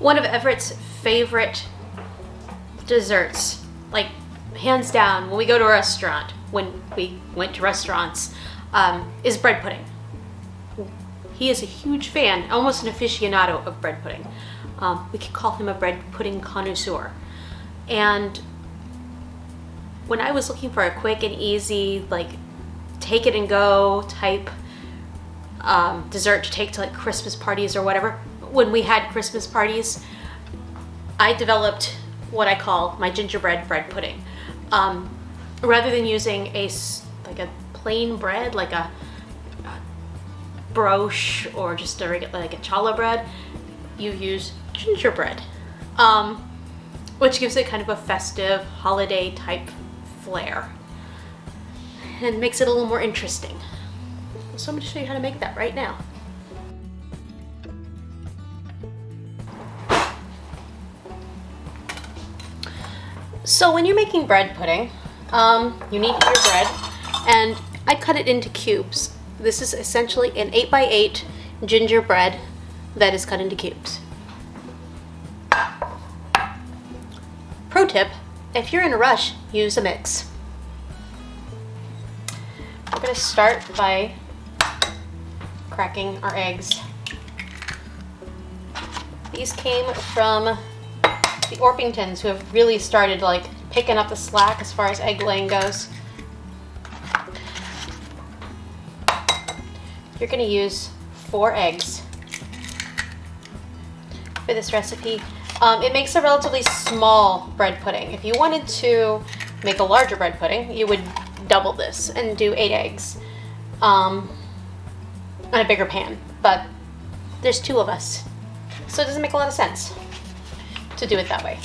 One of Everett's favorite desserts, like hands down, when we go to a restaurant, when we went to restaurants, is bread pudding. He is a huge fan, almost an aficionado of bread pudding. We could call him a bread pudding connoisseur. And when I was looking for a quick and easy, like take it and go type dessert to take to like Christmas parties or whatever, when we had Christmas parties, I developed what I call my gingerbread bread pudding. Rather than using a plain bread, like a brioche or just a regular, like a challah bread, you use gingerbread, which gives it kind of a festive holiday type flair and makes it a little more interesting. So I'm going to show you how to make that right now. So when you're making bread pudding, you need your bread, and I cut it into cubes. This is essentially an 8x8 gingerbread that is cut into cubes. Pro tip, if you're in a rush, use a mix. We're going to start by cracking our eggs. These came from the Orpingtons, who have really started like picking up the slack as far as egg laying goes. You're going to use 4 eggs for this recipe. It makes a relatively small bread pudding. If you wanted to make a larger bread pudding, you would double this and do 8 eggs on a bigger pan. But there's 2 of us, so it doesn't make a lot of sense to do it that way.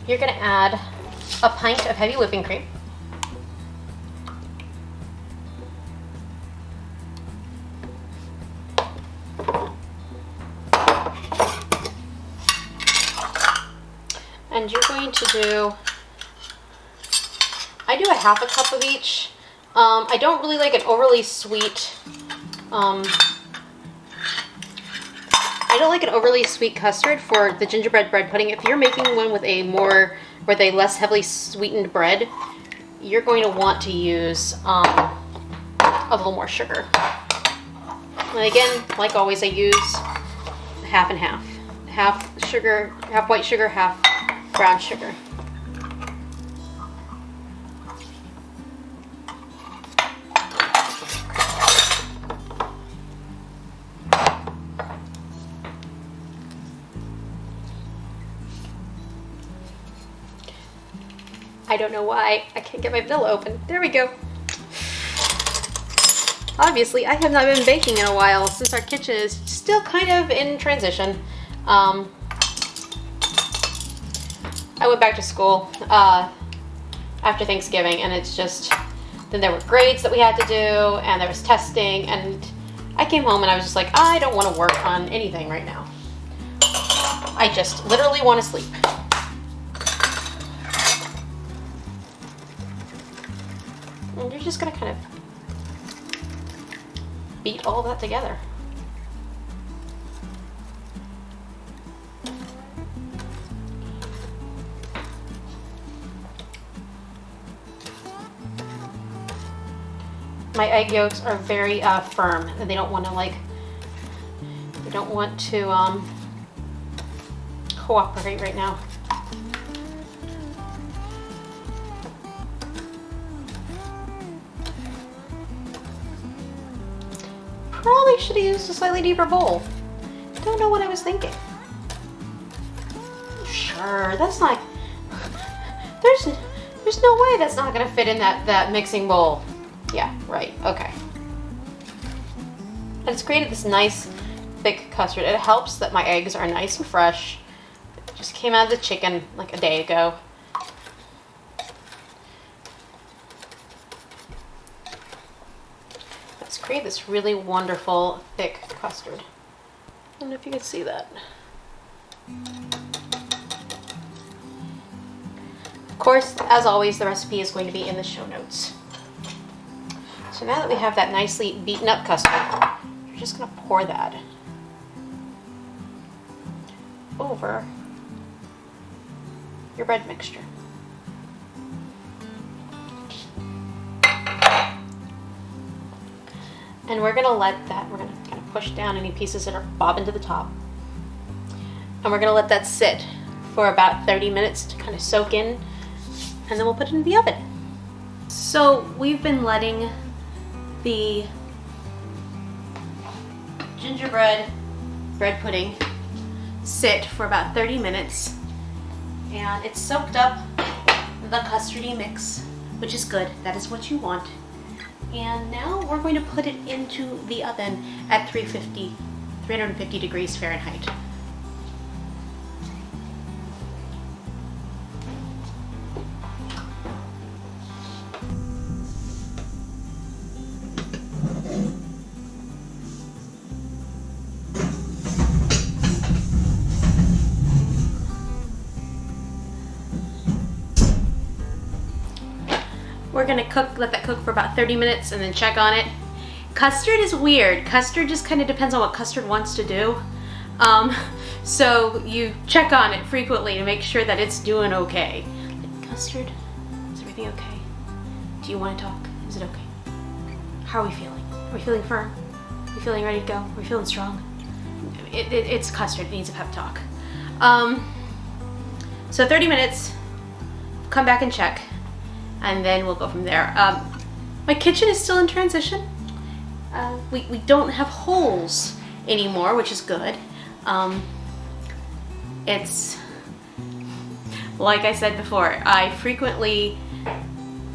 You're going to add a pint of heavy whipping cream. And you're going to do, I do a half a cup of each. I don't really like an overly sweet, I don't like an overly sweet custard for the gingerbread bread pudding. If you're making one with a less heavily sweetened bread, you're going to want to use a little more sugar. And again, like always, I use half and half. Half sugar, half white sugar, half brown sugar. I don't know why I can't get my vanilla open. There we go. Obviously, I have not been baking in a while since our kitchen is still kind of in transition. I went back to school after Thanksgiving, and it's just, then there were grades that we had to do, and there was testing, and I came home and I was just like, I don't want to work on anything right now. I just literally want to sleep. And you're just going to kind of beat all that together. My egg yolks are very firm, and they don't want to cooperate right now. Probably should have used a slightly deeper bowl. Don't know what I was thinking. Sure, that's not, there's no way that's not gonna fit in that mixing bowl. Yeah, right, okay. And it's created this nice thick custard. It helps that my eggs are nice and fresh. It just came out of the chicken like a day ago. Let's create this really wonderful thick custard. I don't know if you can see that. Of course, as always, the recipe is going to be in the show notes. So now that we have that nicely beaten up custard, you're just going to pour that. over your bread mixture. And we're gonna let that, we're gonna kind of push down any pieces that are bobbing to the top. And we're gonna let that sit for about 30 minutes to kind of soak in, and then we'll put it in the oven. So we've been letting the gingerbread bread pudding sit for about 30 minutes, and it's soaked up the custardy mix, which is good. That is what you want. And now we're going to put it into the oven at 350 degrees Fahrenheit. We're gonna let that cook for about 30 minutes and then check on it. Custard is weird. Custard just kind of depends on what custard wants to do. So you check on it frequently to make sure that it's doing okay. Like, custard, is everything okay? Do you want to talk? Is it okay? How are we feeling? Are we feeling firm? Are we feeling ready to go? Are we feeling strong? It's custard, it needs a pep talk. So 30 minutes, come back and check, and then we'll go from there. My kitchen is still in transition. We don't have holes anymore, which is good. It's, like I said before, I frequently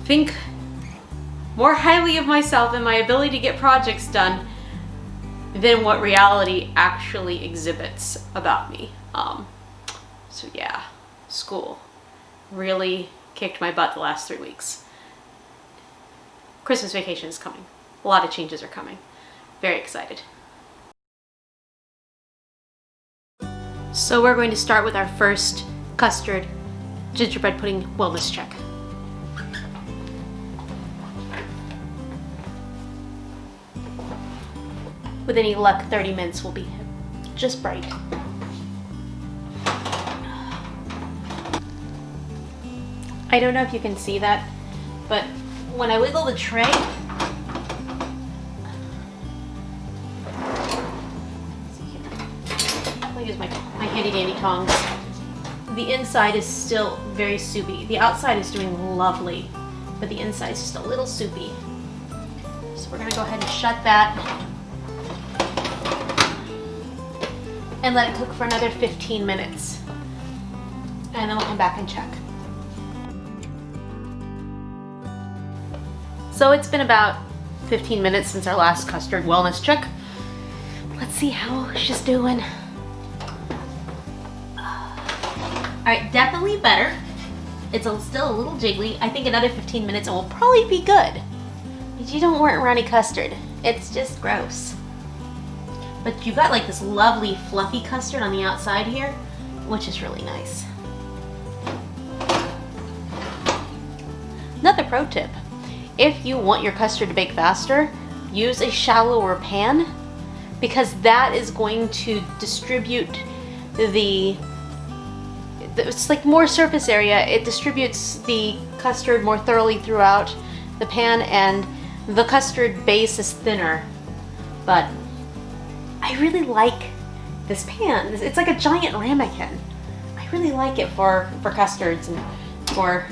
think more highly of myself and my ability to get projects done than what reality actually exhibits about me. So yeah, school really kicked my butt the last 3 weeks. Christmas vacation is coming. A lot of changes are coming. Very excited. So we're going to start with our first custard gingerbread pudding wellness check. With any luck, 30 minutes will be just right. I don't know if you can see that, but when I wiggle the tray, I'll use my handy dandy tongs. The inside is still very soupy. The outside is doing lovely, but the inside is just a little soupy. So we're gonna go ahead and shut that and let it cook for another 15 minutes. And then we'll come back and check. So it's been about 15 minutes since our last custard wellness check. Let's see how she's doing. All right, definitely better. It's still a little jiggly. I think another 15 minutes and we'll probably be good. You don't want runny custard. It's just gross. But you got like this lovely fluffy custard on the outside here, which is really nice. Another pro tip. If you want your custard to bake faster, use a shallower pan, because that is going to distribute it's like more surface area. It distributes the custard more thoroughly throughout the pan, and the custard base is thinner. But I really like this pan. It's like a giant ramekin. I really like it for custards and for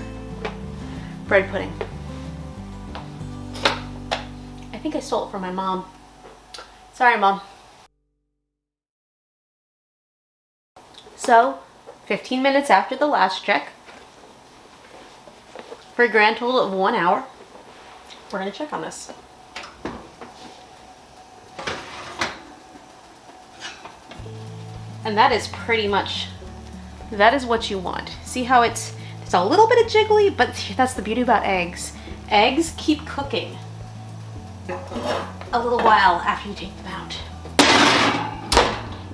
bread pudding. I think I stole it from my mom. Sorry, Mom. So, 15 minutes after the last check, for a grand total of 1 hour, we're gonna check on this. And that is pretty much, that is what you want. See how it's a little bit of jiggly, but that's the beauty about eggs. Eggs keep cooking a little while after you take them out.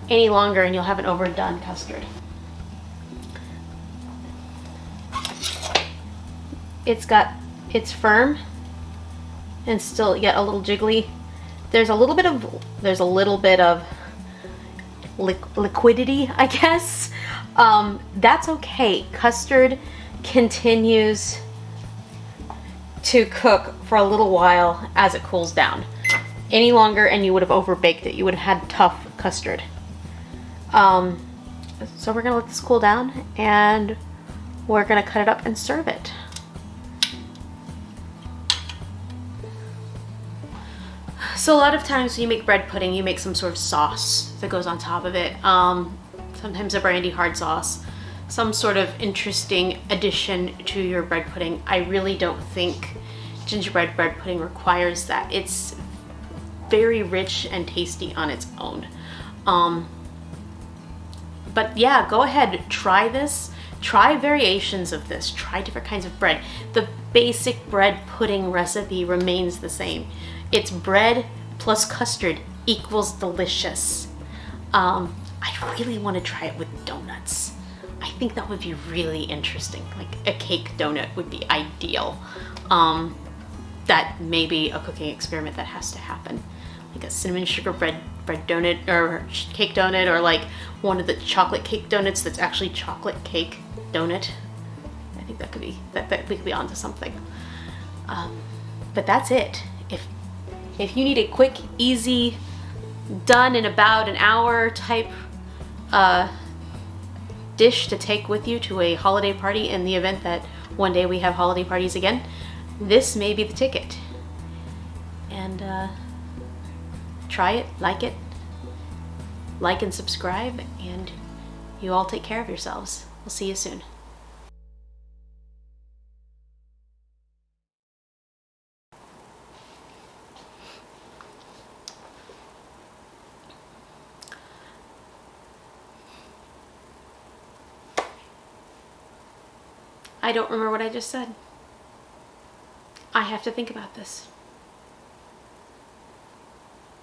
Any longer and you'll have an overdone custard. It's firm and still yet a little jiggly. There's a little bit of liquidity, I guess. That's okay. Custard continues to cook for a little while as it cools down. Any longer and you would have overbaked it. You would have had tough custard. So we're gonna let this cool down and we're gonna cut it up and serve it. So a lot of times when you make bread pudding, you make some sort of sauce that goes on top of it. Sometimes a brandy hard sauce, some sort of interesting addition to your bread pudding. I really don't think gingerbread bread pudding requires that. It's very rich and tasty on its own. But yeah, go ahead, try this. Try variations of this. Try different kinds of bread. The basic bread pudding recipe remains the same. It's bread plus custard equals delicious. I really want to try it with donuts. I think that would be really interesting. Like a cake donut would be ideal. That may be a cooking experiment that has to happen. Like a cinnamon sugar bread donut or cake donut, or like one of the chocolate cake donuts that's actually chocolate cake donut. I think that could be, that we could be onto something. But that's it. If you need a quick, easy, done in about an hour type dish to take with you to a holiday party in the event that one day we have holiday parties again, this may be the ticket. And try it, like and subscribe, and you all take care of yourselves. We'll see you soon. I don't remember what I just said. I have to think about this.